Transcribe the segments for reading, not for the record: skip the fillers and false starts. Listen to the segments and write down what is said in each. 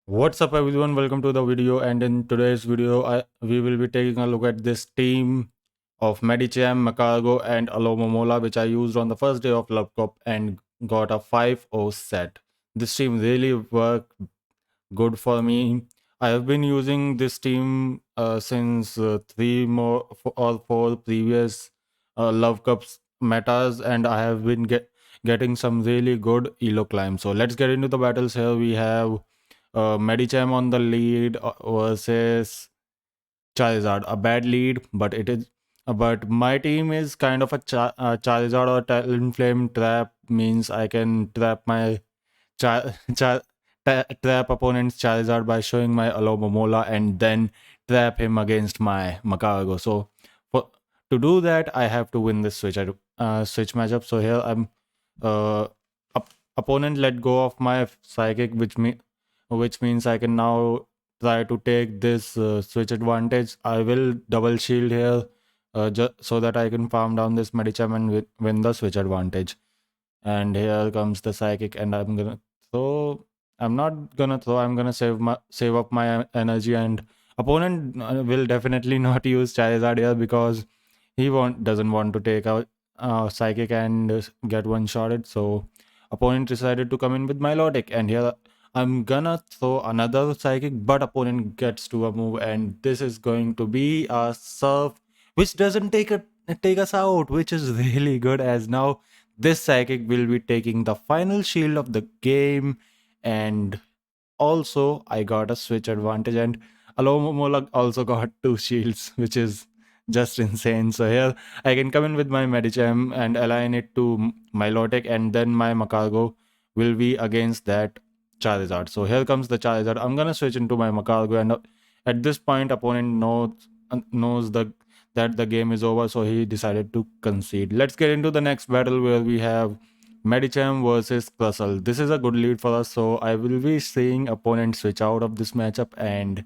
What's up everyone, welcome to the video, and in today's video we will be taking a look at this team of Medicham, Macargo and Alomomola which I used on the first day of Love Cup and got a 5-0 set. This team really worked good for me. I have been using this team since three more or four previous Love Cups metas, and I have been getting some really good elo climb. So let's get into the battles here. We have Medicham on the lead versus Charizard. A bad lead, but it is. But my team is kind of a Charizard or Talonflame trap, means I can trap my cha- cha- trap opponent's Charizard by showing my Alomomola and then trap him against my Macargo. So for to do that, I have to win this switch matchup. So here I'm uh, opponent let go of my psychic, which means I can now try to take this switch advantage. I will double shield here so that I can farm down this Medicham and win the switch advantage. And here comes the psychic, and I'm gonna throw. I'm not gonna throw. I'm gonna save up my energy, and opponent will definitely not use Charizard here because he doesn't want to take out psychic and get one shotted. So opponent decided to come in with Milotic, and here I'm gonna throw another psychic, but opponent gets to a move, and this is going to be a surf, which doesn't take us out, which is really good, as now this psychic will be taking the final shield of the game. And also I got a switch advantage, and Alomomola also got two shields, which is just insane. So here I can come in with my Medicham and align it to Milotic, and then my Macargo will be against that Charizard. So here comes the Charizard. I'm gonna switch into my Macargo, and at this point opponent knows that the game is over, so he decided to concede. Let's get into the next battle where we have Medicham versus Crustle. This is a good lead for us, so I will be seeing opponent switch out of this matchup. And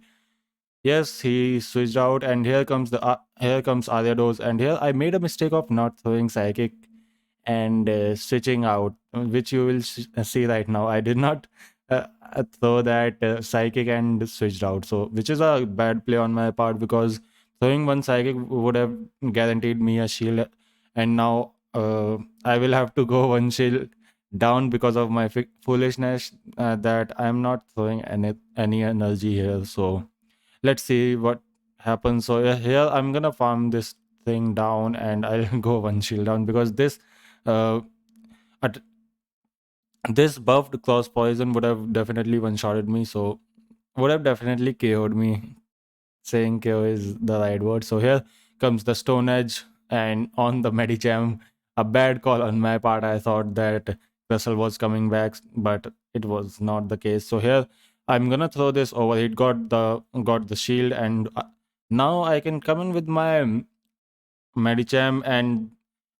yes, he switched out, and here comes Ariados. And here I made a mistake of not throwing Psychic and switching out, which you will see right now. I did not throw that Psychic and switched out, so which is a bad play on my part, because throwing one Psychic would have guaranteed me a shield, and now I will have to go one shield down because of my foolishness, that I'm not throwing any energy here. So let's see what happens. So yeah, here I'm gonna farm this thing down, and I'll go one shield down, because uh, at this buffed cross poison would have definitely one shotted me, so would have definitely KO'd me. Saying KO is the right word. So here comes the Stone Edge, and on the Medicham, a bad call on my part. I thought that Russell was coming back, but it was not the case. So here I'm gonna throw this over. It got the shield, and now I can come in with my Medicham, and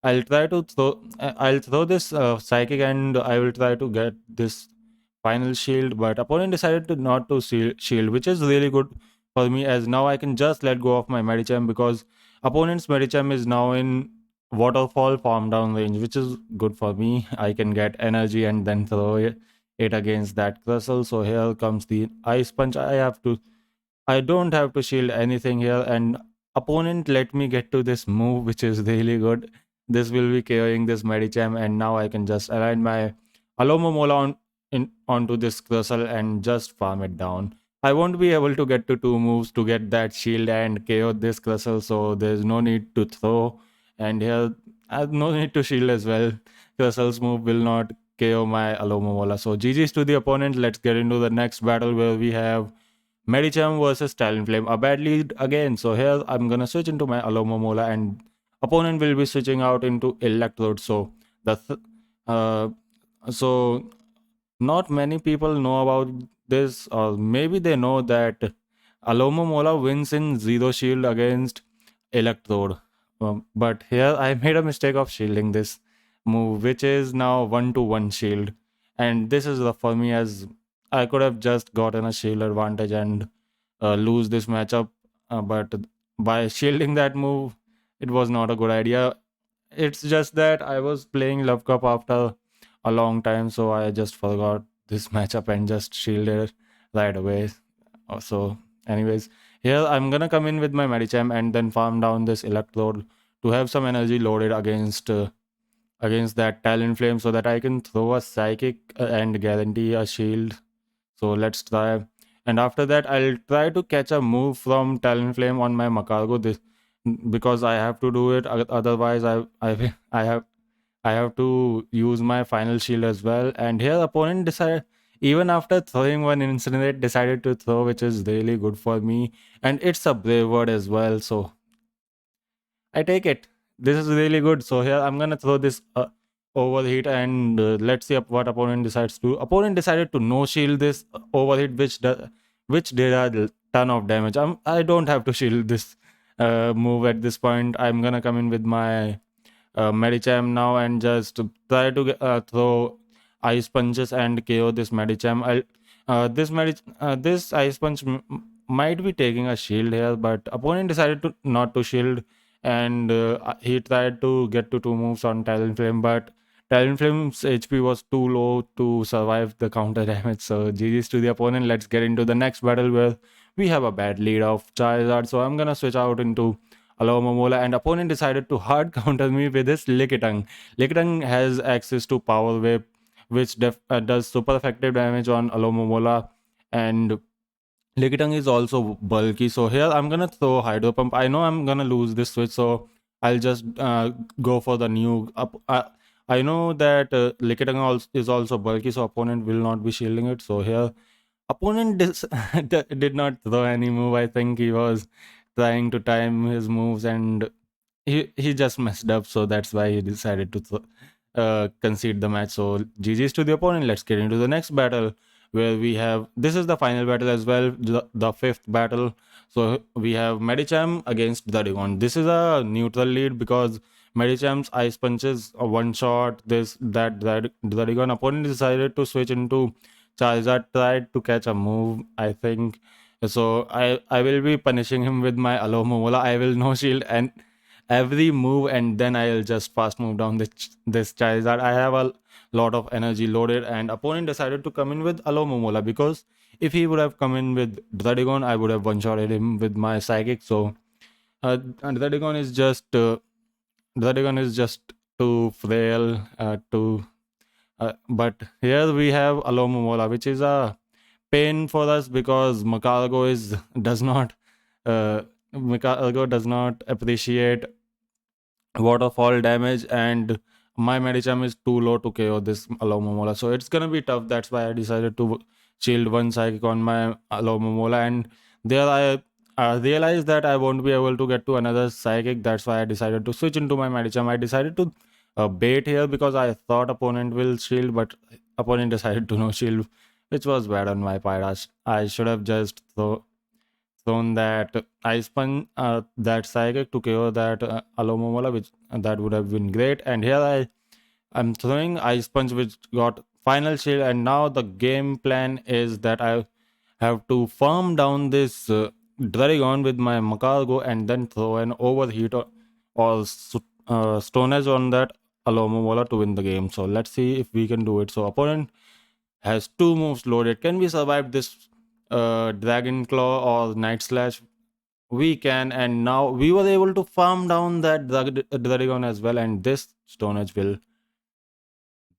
I'll throw this psychic, and I will try to get this final shield. But opponent decided to not to shield, which is really good for me, as now I can just let go of my Medicham, because opponent's Medicham is now in waterfall farm down range, which is good for me. I can get energy and then throw it against that Crustle. So here comes the Ice Punch. I don't have to shield anything here, and opponent let me get to this move, which is really good. This will be KOing this Medicham, and now I can just align my Alomomola onto this Crustle and just farm it down. I won't be able to get to two moves to get that shield and KO this Crustle, so there's no need to throw. And here, I have no need to shield as well. Crustle's move will not KO my Alomomola. So GG's to the opponent. Let's get into the next battle where we have Medicham versus Talonflame. A bad lead again. So here I'm gonna switch into my Alomomola, and opponent will be switching out into Electrode. So the uh, so not many people know about this, or maybe they know that Alomomola wins in zero shield against Electrode. But here I made a mistake of shielding this move, which is now 1-to-1 shield. And this is rough for me, as I could have just gotten a shield advantage and lose this matchup. But by shielding that move, it was not a good idea. It's just that I was playing Love Cup after a long time, so I just forgot this matchup and just shielded right away. So, anyways, here I'm gonna come in with my Medicham and then farm down this Electrode to have some energy loaded against that Talonflame so that I can throw a Psychic and guarantee a shield. So let's try. And after that, I'll try to catch a move from Talonflame on my Macargo. This because I have to do it. Otherwise, I have to use my final shield as well. And here, opponent decided, even after throwing one Incinerate, decided to throw, which is really good for me. And it's a Brave Word as well. So I take it. This is really good. So here I'm gonna throw this overheat and let's see what opponent decides to. Opponent decided to no shield this overheat, which did a ton of damage. I don't have to shield this move at this point. I'm gonna come in with my Medicham now and just try to throw ice punches and KO this Medicham. This ice punch might be taking a shield here, but opponent decided to not to shield, and he tried to get to two moves on Talonflame, but Talonflame's HP was too low to survive the counter damage. So GG's to the opponent. Let's get into the next battle where we have a bad lead of Charizard. So I'm gonna switch out into Alomomola, and opponent decided to hard counter me with his Lickitung. Lickitung has access to Power Whip, which does super effective damage on Alomomola, and Lickitung is also bulky. So here I'm gonna throw Hydro Pump. I know I'm gonna lose this switch, so I'll just go for the new up. I know that Lickitung is also bulky, so opponent will not be shielding it. So here opponent did not throw any move. I think he was trying to time his moves and he just messed up. So that's why he decided to concede the match. So GG's to the opponent. Let's get into the next battle where we have this is the final battle as well, the fifth battle. So we have Medicham against Druddigon. This is a neutral lead because Medicham's ice punches a one shot. That Druddigon opponent decided to switch into Charizard, tried to catch a move, I think. So I will be punishing him with my Alomomola. I will no shield and every move, and then I'll just fast move down this Charizard. I have a lot of energy loaded, and opponent decided to come in with Alomomola because if he would have come in with Druddigon, I would have one-shotted him with my Psychic. So and Druddigon is just too frail to. But here we have Alomomola, which is a pain for us because Macargo Macargo does not appreciate waterfall damage, and my Medicham is too low to KO this Alomomola. So it's gonna be tough. That's why I decided to shield one Psychic on my Alomomola, and there I realized that I won't be able to get to another Psychic. That's why I decided to switch into my Medicham. I decided to bait here because I thought opponent will shield, but opponent decided to no shield, which was bad on my part. I should have just thrown that ice punch, that Psychic to KO that Alomomola, which that would have been great. And here I'm throwing ice punch, which got final shield, and now the game plan is that I have to farm down this Druddigon with my Macargo and then throw an overheat or Stone Edge on that Alomomola to win the game. So let's see if we can do it. So opponent has two moves loaded. Can we survive this Dragon Claw or Night Slash? We can, and now we were able to farm down that Druddigon as well, and this Stone Edge will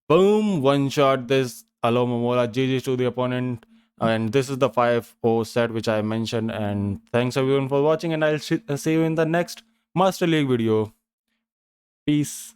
boom one shot this Alomomola. GG's to the opponent. And this is the 5-0 set which I mentioned. And thanks everyone for watching, and I'll see you in the next Master League video. Peace.